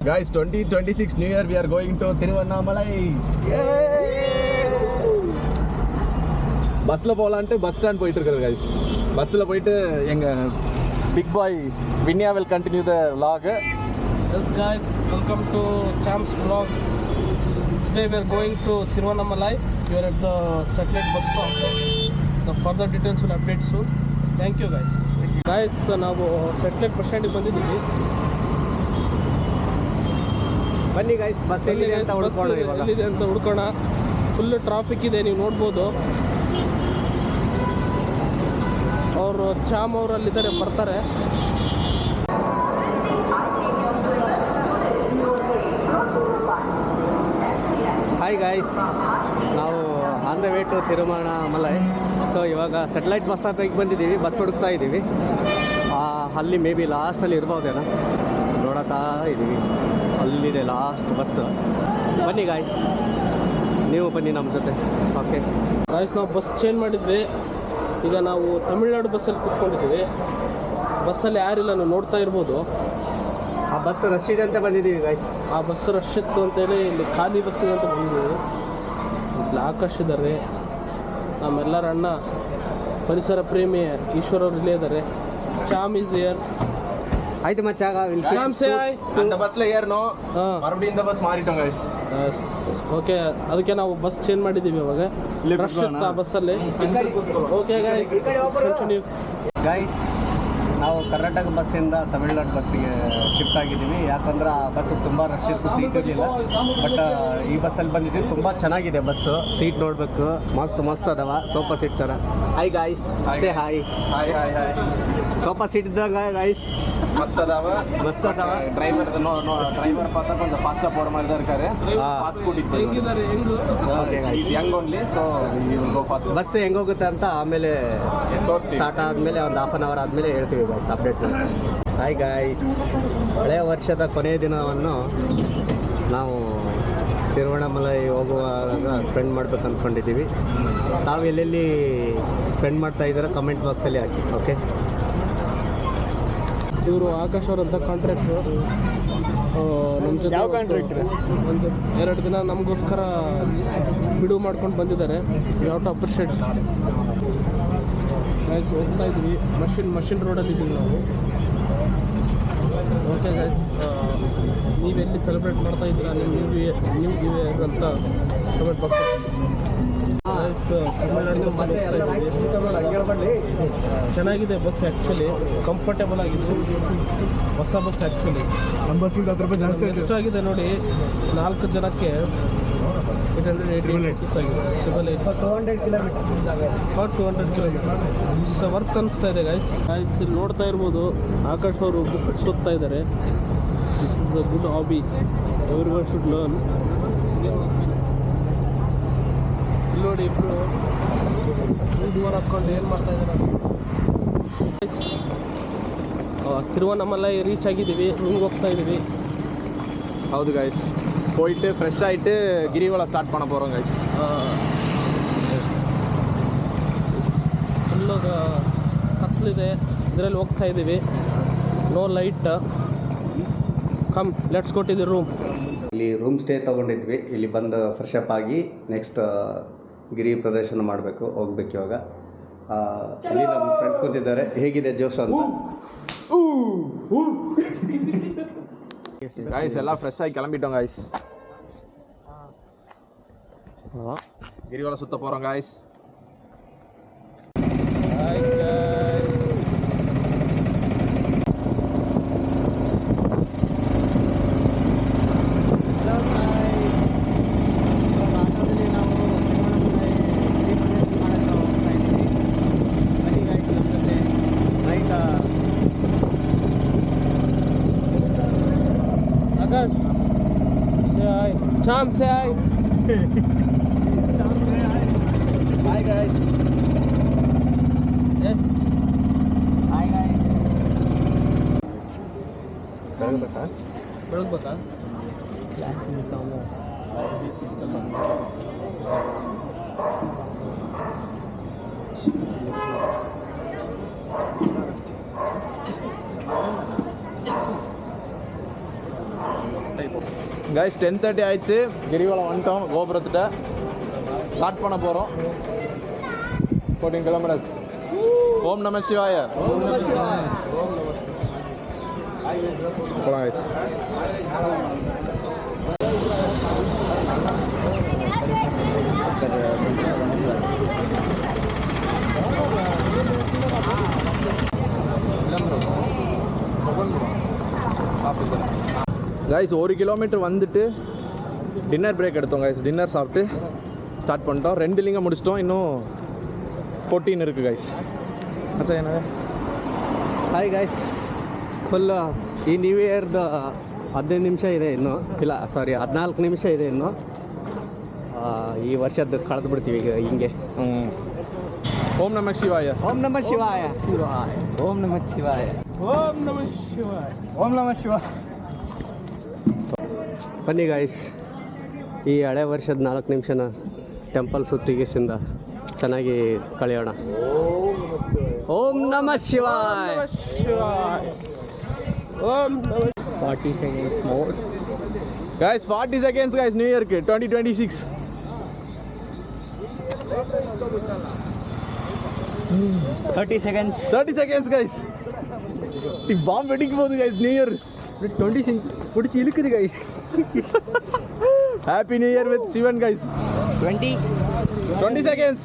Guys, 2026 New Year, we are going to Tiruvannamalai. பஸ்ஸில் போகலான்ட்டு bus stand போயிட்டுருக்குறோம் guys. பஸ்ஸில் போயிட்டு எங்கள் big boy Vinya will continue the vlog. Yes guys, welcome to Cham's vlog. Today we are going to Tiruvannamalai. We are at the satellite bus stop. The further details will update soon. Thank you guys. Guys, ನಾವು satellite bus stand ಗೆ ಬಂದಿದ್ದೀವಿ. ಬನ್ನಿ guys, bus ಎಲ್ಲಿದೆ ಅಂತ ಹುಡ್ಕೋಣ. ಎಲ್ಲಿದೆ ಅಂತ ಹುಡ್ಕೋಣ. Full traffic ಇದೆ, ನೀವು ನೋಡ್ಬೋದು. ಅವರು ಚಾಮ್ ಅವರಲ್ಲಿದ್ದಾರೆ, ಬರ್ತಾರೆ. ಹಾಯ್ ಗಾಯ್ಸ್, ನಾವು on the way to Tiruvannamalai. So ಇವಾಗ ಸ್ಯಾಟಲೈಟ್ ಬಸ್ ಸ್ಟಾಪಿಗೆ ಬಂದಿದ್ದೀವಿ, ಬಸ್ ಹುಡುಕ್ತಾ ಇದ್ದೀವಿ. ಅಲ್ಲಿ ಮೇ ಬಿ ಲಾಸ್ಟಲ್ಲಿ ಇರ್ಬೋದೇನೋ, ನೋಡತ್ತಾ ಇದ್ದೀವಿ. ಅಲ್ಲಿದೆ ಲಾಸ್ಟ್ ಬಸ್. ಬನ್ನಿ ಗಾಯ್ಸ್, ನೀವು ಬನ್ನಿ ನಮ್ಮ ಜೊತೆ. ಓಕೆ ಗಾಯ್ಸ್, ನಾವು ಬಸ್ ಚೇಂಜ್ ಮಾಡಿದ್ವಿ. ಈಗ ನಾವು ತಮಿಳ್ನಾಡು ಬಸ್ಸಲ್ಲಿ ಕೂತ್ಕೊಂಡಿದ್ದೀವಿ. ಬಸ್ಸಲ್ಲಿ ಯಾರಿಲ್ಲ, ನೀವು ನೋಡ್ತಾ ಇರ್ಬೋದು. ಆ ಬಸ್ ರಶ್ ಇದೆ ಅಂತ ಬಂದಿದ್ದೀವಿ ಗಾಯ್ಸ್. ಆ ಬಸ್ ರಶ್ ಇತ್ತು ಅಂತೇಳಿ ಇಲ್ಲಿ ಖಾಲಿ ಬಸ್ ಇದೆ ಅಂತ ಬಂದಿದ್ದೀವಿ. ಇಲ್ಲಿ ಆಕಾಶ್ ಇದ್ದಾರೆ, ನಮ್ಮೆಲ್ಲರ ಅಣ್ಣ ಪರಿಸರ ಪ್ರೇಮಿ ಈಶ್ವರ್ ಅವರು ಇಲ್ಲೇ ಇದ್ದಾರೆ. ಚಾಮ್ ಈಸ್ ಹಿಯರ್. ಆಯ್ತು ಮಚ್ಚಾಗ அந்த பஸ்ல ஏறணும், மறுபடியும் இந்த பஸ் மாறிட்டோம் गाइस. ಓಕೆ, ಅದಕ್ಕೆ ನಾವು ಬಸ್ ಚೇಂಜ್ ಮಾಡಿದ್ದೀವಿ. ಇವಾಗ ರಶ್ ಇತ್ತು ಆ ಬಸ್ಸಲ್ಲಿ. Okay guys, continue. ಗಾಯ್ಸ್, ನಾವು ಕರ್ನಾಟಕ ಬಸ್ಸಿಂದ ತಮಿಳ್ನಾಡು ಬಸ್ಸಿಗೆ ಶಿಫ್ಟ್ ಆಗಿದ್ದೀವಿ. ಯಾಕಂದ್ರೆ ಆ ಬಸ್ ತುಂಬ ರಶ್ ಇತ್ತು, ಸೀಟ್ ಇರಲಿಲ್ಲ. ಬಟ್ ಈ ಬಸ್ಸಲ್ಲಿ ಬಂದಿದ್ದೀವಿ. ತುಂಬ ಚೆನ್ನಾಗಿದೆ ಬಸ್ಸು, ಸೀಟ್ ನೋಡಬೇಕು, ಮಸ್ತ್ ಅದಾವ, ಸೋಫಾ ಸೀಟ್ ಥರ. Hi guys, say hi. Sofa seat ಇದ್ದಂಗೆ ಗಾಯ್ಸ್, மஸ்த் அதாவ டிரைவர் பார்த்தா கொஞ்சம் ஃபாஸ்ட்டாக போகிற மாதிரி தான் இருக்காரு. ஃபாஸ்ட் கூட்டிகிட்டு போயிருக்காரு. ಯಂಗ್ ಓನ್ಲಿ, ಸೊ ಬಸ್ ಹೆಂಗೆ ಹೋಗುತ್ತೆ ಅಂತ ಆಮೇಲೆ ಸ್ಟಾರ್ಟ್ ಆದಮೇಲೆ ಒಂದು ಹಾಫ್ ಆನ್ ಅವರ್ ಆದಮೇಲೆ ಹೇಳ್ತೀವಿ ಗಾಯ್ಸ್, ಅಪ್ಡೇಟ್ ಮಾಡಿ. ಹಾಯ್ ಗಾಯ್ಸ್, ಹಳೆಯ ವರ್ಷದ ಕೊನೆಯ ದಿನವನ್ನು ನಾವು ತಿರುವಣ್ಣಾಮಲೈ ಹೋಗುವಾಗ ಸ್ಪೆಂಡ್ ಮಾಡ್ಬೇಕು ಅಂದ್ಕೊಂಡಿದ್ದೀವಿ. ತಾವು ಎಲ್ಲೆಲ್ಲಿ ಸ್ಪೆಂಡ್ ಮಾಡ್ತಾ ಇದ್ದೀರಾ ಕಮೆಂಟ್ ಬಾಕ್ಸಲ್ಲಿ ಹಾಕಿ. ಓಕೆ, ಇವರು ಆಕಾಶ್ ಅವರಂತ ಕಾಂಟ್ರಾಕ್ಟ್ರು. ನಮ್ಮ ಜೊತೆ ಯಾವ ಕಾಂಟ್ರಾಕ್ಟ್ರು? ಒಂದು 2 ದಿನ ನಮಗೋಸ್ಕರ ಬಿಡುವು ಮಾಡ್ಕೊಂಡು ಬಂದಿದ್ದಾರೆ. ಯಾವ ಟು ಅಪ್ರಿಷಿಯೇಟ್. ಗೈಸ್, ಹೋಗ್ತಾ ಇದ್ವಿ, ಮಷಿನ್ ರೋಡಲ್ಲಿ ಇದ್ದೀವಿ ನಾವು. ಓಕೆ ಗೈಸ್, ನೀವೆಲ್ಲಿ ಸೆಲೆಬ್ರೇಟ್ ಮಾಡ್ತಾ ಇದ್ದೀರಾ ನ್ಯೂ ಇಯರ್ ಅಂತ ಕಮೆಂಟ್ ಬಾಕ್ಸ್. ಚೆನ್ನಾಗಿದೆ ಬಸ್, ಆ್ಯಕ್ಚುಲಿ ಕಂಫರ್ಟೇಬಲ್ ಆಗಿದೆ. ಹೊಸ ಬಸ್ ಆ್ಯಕ್ಚುಲಿ ನಮ್ಮ ಬಸ್ಸಿಂದ 10 ರೂಪಾಯಿ ಜಾಸ್ತಿ ಎಷ್ಟಾಗಿದೆ ನೋಡಿ. 4 ಜನಕ್ಕೆ 880 rupees ಆಗಿದೆ. 200 ಕಿಲೋಮೀಟರ್ ವರ್ಕ್ ಅನಿಸ್ತಾ ಇದೆ ಗಾಯ್ಸ್. ಇಲ್ಲಿ ನೋಡ್ತಾ ಇರ್ಬೋದು, ಆಕಾಶ್ ಅವರು ಬುಕ್ ಓದ್ತಾ ಇದ್ದಾರೆ. This is a good hobby, every one should learn. ನೋಡಿ, ಇಬ್ಬರು ಡೂರ್ ಹಾಕ್ಕೊಂಡು ಏನು ಮಾಡ್ತಾ ಇದ್ದಾರೆ. ತಿರುವಣ್ಣಾಮಲೈ ರೀಚ್ ಆಗಿದ್ದೀವಿ, ರೂಮ್ಗೆ ಹೋಗ್ತಾ ಇದ್ದೀವಿ. ಹೌದು ಗಾಯ್ಸ್, போயிட்டு ஃப்ரெஷ் ஆகிட்டு கிரிவலம் ஸ்டார்ட் பண்ண போகிறோம் ಗಾಯ್ಸ್. ಫುಲ್ಲು ಕತ್ಲಿದೆ, ಇದರಲ್ಲಿ ಹೋಗ್ತಾ ಇದ್ದೀವಿ. No light. Come, let's go to the room. ಇಲ್ಲಿ ರೂಮ್ ಸ್ಟೇ ತೊಗೊಂಡಿದ್ವಿ. ಇಲ್ಲಿ ಬಂದು ಫ್ರೆಶ್ ಅಪ್ ಆಗಿ ನೆಕ್ಸ್ಟ್ ಗಿರಿ ಪ್ರದರ್ಶನ ಮಾಡಬೇಕು, ಹೋಗ್ಬೇಕು ಇವಾಗ. ಅಲ್ಲಿ ನಮ್ಮ ಫ್ರೆಂಡ್ಸ್ ಕೂತಿದ್ದಾರೆ. ಹೇಗಿದೆ ಜೋಶ್ ಅಂತ ಗಾಯ್ಸ್? ಎಲ್ಲ ಫ್ರೆಶ್ ಆಗಿ கிளம்பிட்டோம் ಗಾಯ್ಸ್. ಗಿರಿವಲ ಸುತ್ತ போகிறோம் guys. Akash, say hi. Cham, say hi. Hi guys. Yes. Hi guys. ಬೆಳಗ್ಬೇಕಾ? டைப். கைஸ் 10:30 ஆயிடுச்சு, கிரிவலம் வந்துட்டோம். கோபுரத்துட்ட ஸ்டார்ட் பண்ண போகிறோம். 14 கிலோமீட்டர்ஸ். ஓம் நம சிவாய. போலாம் கைஸ். கைஸ் 1 கிலோமீட்டர் வந்துட்டு டின்னர் பிரேக் எடுத்தோம் கைஸ். டின்னர் சாப்பிட்டு ஸ்டார்ட் பண்ணிட்டோம். 2 லிங்கம் முடிச்சிட்டோம். இன்னும் 14 இருக்குது கைஸ். ಅಚ್ಚಾ ಏನಾಗ ಹಾಯ್ ಗಾಯ್ಸ್, ಫುಲ್ ಈ ನ್ಯೂ ಇಯರ್ದು 15 ನಿಮಿಷ ಇದೆ ಇನ್ನು, ಇಲ್ಲ ಸಾರಿ 14 ನಿಮಿಷ ಇದೆ ಇನ್ನು. ಈ ವರ್ಷದ್ದು ಕಳೆದು ಬಿಡ್ತೀವಿ ಈಗ ಹಿಂಗೆ. ಓಂ ನಮಃ ಶಿವಾಯ. ಓಂ ನಮಃ ಶಿವಾಯ. ಓಂ ನಮಃ ಶಿವಾಯ. ಓಂ ನಮಃ ಶಿವಾಯ. ಓಂ ನಮಃ ಶಿವಾಯ. ಬನ್ನಿ ಗಾಯ್ಸ್, ಈ ಹಳೆ ವರ್ಷದ 4 ನಿಮಿಷನ ಟೆಂಪಲ್ ಸುತ್ತಿಗೆಸಿಂದ ಚೆನ್ನಾಗಿ ಕಳೆಯೋಣ. ಓಂ ನಮಃ ಶಿವಾಯ. ಓಂ ನಮಃ 40 seconds more. Guys 40 seconds guys, new ಇಯರ್ಗೆ 2026. 30 seconds. 30 seconds guys. ಈ ಬಾಂಬ್ வெடிக்கும்போது ಗಾಯ್ಸ್ ನ್ಯೂ ಇಯರ್ 20 பிடிச்சி இழுக்குது guys. Happy new year with Shivan guys. 20 seconds.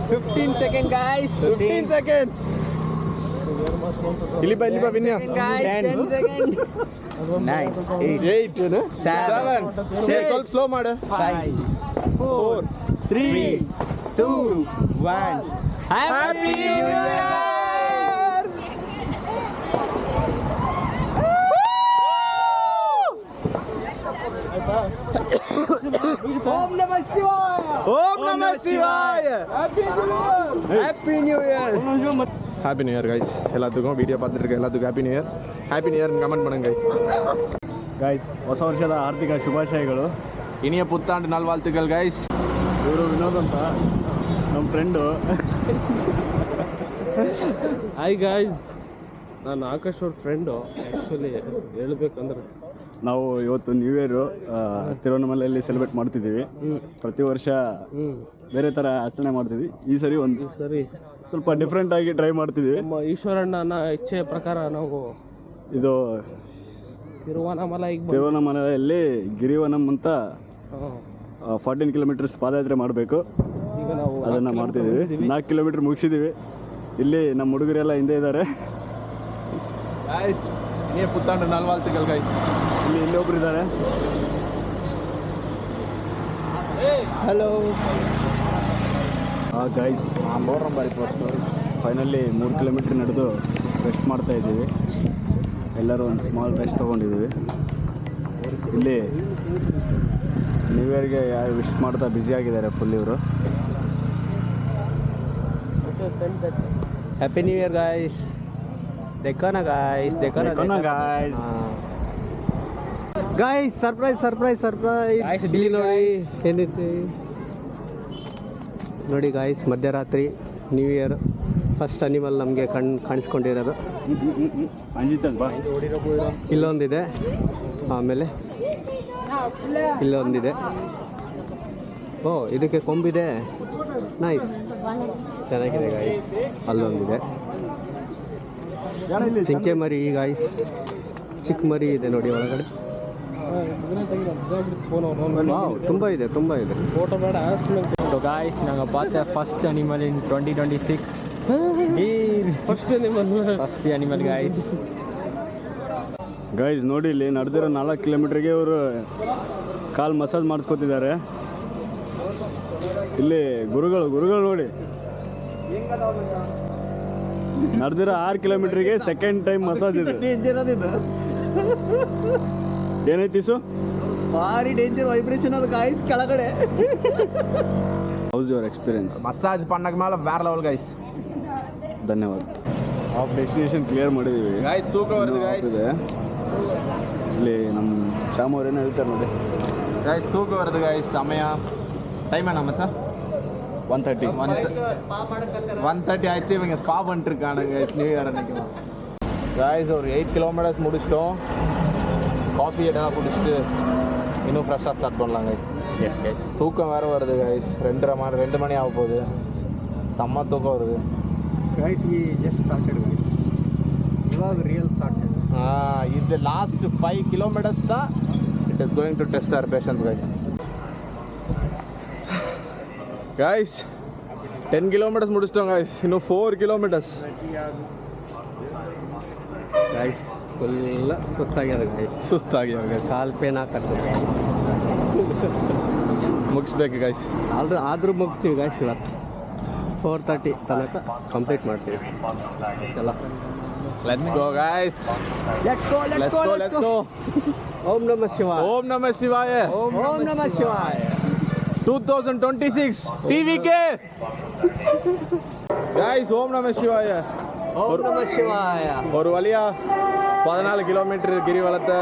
15 seconds guys. 15 seconds. ಇಲ್ಲಿಬಾ ವಿನ್ಯಾ. 10 seconds. 9 8 7 ಸ್ವಲ್ಪ ಸ್ಲೋ ಮಾಡು. 5 4 3 2 1. Happy New Year. ಓಂ ನಮಃ ಶಿವಾಯ. ಓಂ ನಮಃ ಶಿವಾಯ. Happy new year. Happy new year guys. எல்லாத்துக்கும் வீடியோ பார்த்துட்டு இருக்க எல்லாத்துக்கும் happy new year. Happy new year comment பண்ணுங்க கைஸ். ಗಾಯ್ಸ್, ಹೊಸ ವರ್ಷದ ಆರ್ಥಿಕ ಶುಭಾಶಯಗಳು. இனிய புத்தாண்டு நல்வாழ்த்துக்கள் கைஸ். ಇವರು ವಿನೋದ್ ಅಂತ ನಮ್ಮ ಫ್ರೆಂಡು. ಹಾಯ್ ಗಾಯ್ಸ್, ನಾನು ಆಕಾಶ್ ಅವ್ರ ಫ್ರೆಂಡು. ಆ್ಯಕ್ಚುಲಿ ಹೇಳ್ಬೇಕಂದ್ರೆ ನಾವು ಇವತ್ತು ನ್ಯೂ ಇಯರು ತಿರುವಣ್ಣಾಮಲೆಯಲ್ಲಿ ಸೆಲೆಬ್ರೇಟ್ ಮಾಡ್ತಿದ್ದೀವಿ. ಪ್ರತಿ ವರ್ಷ ಬೇರೆ ಥರ ಆಚರಣೆ ಮಾಡ್ತಿದ್ವಿ. ಈ ಸರಿ ಒಂದು ಸರಿ ಸ್ವಲ್ಪ ಡಿಫ್ರೆಂಟ್ ಆಗಿ ಟ್ರೈ ಮಾಡ್ತಿದ್ದೀವಿ. ನಮ್ಮ ಈಶ್ವರಣ್ಣನ ಇಚ್ಛೆ ಪ್ರಕಾರ ನಾವು ಇದು ತಿರುವಣ್ಣಾಮಲೈಗೆ ತಿರುವಣ್ಣಾಮಲೆಯಲ್ಲಿ ಗಿರಿವನಂ ಅಂತ 14 ಕಿಲೋಮೀಟರ್ಸ್ ಪಾದಯಾತ್ರೆ ಮಾಡಬೇಕು. ಈಗ ನಾವು ಅದನ್ನು ಮಾಡ್ತಿದ್ದೀವಿ. 4 ಕಿಲೋಮೀಟರ್ ಮುಗಿಸಿದ್ದೀವಿ. ಇಲ್ಲಿ ನಮ್ಮ ಹುಡುಗರೆಲ್ಲ ಹಿಂದೆ ಇದ್ದಾರೆ. கைஸ் இனிய புத்தாண்டு நல்வாழ்த்துக்கள் கைஸ். ಇಲ್ಲಿ ಒಬ್ರು ಇದ್ದಾರೆ. ಹಲೋ ಗೈಸ್, ಫೈನಲಿ 3 ಕಿಲೋಮೀಟ್ರ್ ನಡೆದು ರೆಸ್ಟ್ ಮಾಡ್ತಾ ಇದ್ದೀವಿ. ಎಲ್ಲರೂ ಒಂದು ಸ್ಮಾಲ್ ರೆಸ್ಟ್ ತೊಗೊಂಡಿದ್ದೀವಿ. ಇಲ್ಲಿ ನ್ಯೂ ಇಯರ್ಗೆ ಯಾರು ವಿಶ್ ಮಾಡ್ತಾ ಬ್ಯುಸಿಯಾಗಿದ್ದಾರೆ ಫುಲ್ ಇವರು. Happy new year guys. देखो ಗಾಯ್ಸ್ ಸರ್ಪ್ರೈಸ್ ಇಲ್ಲಿ ನೋಡಿ ಏನಿದೆ ನೋಡಿ ಗಾಯ್ಸ್. ಮಧ್ಯರಾತ್ರಿ ನ್ಯೂ ಇಯರ್ ಫಸ್ಟ್ ಅನಿಮಲ್ ನಮಗೆ ಕಾಣಿಸ್ಕೊಂಡಿರೋದು ಅಂಜಿತನ್ ಬಾ. ಇಲ್ಲೊಂದಿದೆ, ಆಮೇಲೆ ಇಲ್ಲೊಂದಿದೆ. ಓ, ಇದಕ್ಕೆ ಕೊಂಬಿದೆ. ನೈಸ್, ಚೆನ್ನಾಗಿದೆ ಗಾಯ್ಸ್. ಅಲ್ಲೊಂದಿದೆ ಜಿಂಕೆ ಮರಿ ಗಾಯ್ಸ್. ಚಿಕ್ಕ ಮರಿ ಇದೆ ನೋಡಿ ಒಳಗಡೆ. ತುಂಬ ಇದೆ ಫೋಟೋ ಬೇಡ. So guys, naga paatha first animal in 2026. First animal guys. Guys ನೋಡಿ, ಇಲ್ಲಿ ನಡೆದಿರೋ 4 ಕಿಲೋಮೀಟ್ರಿಗೆ ಇವರು ಕಾಲು ಮಸಾಜ್ ಮಾಡಿಸ್ಕೊತಿದ್ದಾರೆ. ಇಲ್ಲಿ ಗುರುಗಳು ನೋಡಿ, ನಡೆದಿರೋ 6 ಕಿಲೋಮೀಟ್ರಿಗೆ ಸೆಕೆಂಡ್ ಟೈಮ್ ಮಸಾಜ್ ಇದೆ. ಏನೈತಿ ಸು ಭಾರಿ ಡೇಂಜರ್ ವೈಬ್ರೇಷನ್ ಅದು ಗಾಯ್ಸ್ ಕೆಳಗಡೆ. House your experience? ಮಸಾಜ್ பண்ணக்கு மேல வேற லெவல் கைஸ். ಧನ್ಯವಾದ. ಆಫ್ ಡೆಸ್ಟಿನೇಷನ್ ಕ್ಲಿಯರ್ ಮಾಡಿದ್ದೀವಿ ಗಾಯ್ಸ್. ತೂಕ ಬರುತ್ತೆ ಗಾಯ್ಸ್. ಇಲ್ಲಿ ನಮ್ಮ ಚಾಮ್ ಅವ್ರು ಏನೋ ಹೇಳ್ತಾರೆ ನೋಡಿ ಗಾಯ್ಸ್. ತೂಕ ಬರುತ್ತೆ ಗಾಯ್ಸ್. ಸಮಯ ಟೈಮ್ என்ன மச்சான்? 1:30 1:30 ஆயிடுச்சு. இவங்க ஸ்பா பண்ணிட்டுருக்கானுங்க கைஸ் நியூ இயர் அன்னைக்கு. கைஸ் ஒரு 8 கிலோமீட்டர்ஸ் முடிச்சிட்டோம். காஃபி எதனா குடிச்சிட்டு இன்னும் ஃப்ரெஷ்ஷாக ஸ்டார்ட் பண்ணலாம் கைஸ். Yes guys. தூக்கம் வேறு வருது கைஸ். 2 மணி ஆக போகுது. செம்ம தூக்கம் வருது. ಗೈಸ್ ವಿ ಜಸ್ಟ್ ಸ್ಟಾರ್ಟೆಡ್ ಇವಾಗ ರಿಯಲ್ ಸ್ಟಾರ್ಟೆಡ್. ಇದು ಲಾಸ್ಟ್ 5 kilometers தான் it is going to test our patience guys. Guys 10 kilometers முடிச்சிட்டோம் கைஸ். இன்னும் 4 kilometers. ಗೈಸ್ ಫುಲ್ ಸುಸ್ತಾಗ್ಯದ ಗೈಸ್. ಸುಸ್ತಾಗ್ಯಾವ ಗೈಸ್. ಕಾಲ್ ಪೇನ್ ಹಾಕತ್ತದ. ಮುಗಿಸ್ಬೇಕು ಗೈಸ್. ಆದರೂ ಮುಗಿಸ್ತೀವಿ ಗೈಸ್. ಇವತ್ತು 4:30 ತನಕ ಕಂಪ್ಲೀಟ್ ಮಾಡ್ತೀವಿ. ಚಲ let's go guys. Let's go. ಓಂ ನಮಃ ಶಿವಾಯ. ಓಂ ನಮಃ ಶಿವಾಯ. ಓಂ ನಮಃ ಶಿವಾಯ. 2026 TVK. guys ஓம் நம சிவாய. ಓಂ ನಮಃ ಶಿವಾಯ. ஒரு வழியா 14 கிலோமீட்டர் கிரிவலத்தை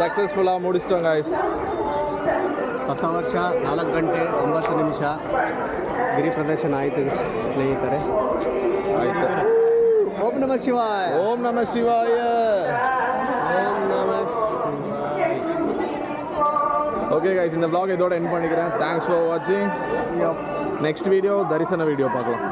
ಸಕ್ಸಸ್ಫುಲ್ಲಾಗಿ முடிச்சிட்டோம் guys. ಹೊಸ ವರ್ಷ 4 ಗಂಟೆ 9 ನಿಮಿಷ ಗಿರಿ ಪ್ರದರ್ಶನ ಆಯಿತು ಸ್ನೇಹಿತರೆ. ಆಯ್ತು. ಓಂ ನಮಃ ಶಿವಾಯ. ಓಂ ನಮ ಶಿವಾಯ. ಓಂ ನಮಃ ஓகே கைஸ், இந்த vlog இதோட எண்ட் பண்ணிக்கிறேன். தேங்க்ஸ் ஃபார் வாட்சிங். நெக்ஸ்ட் வீடியோ தரிசன வீடியோ பார்க்கலாம்.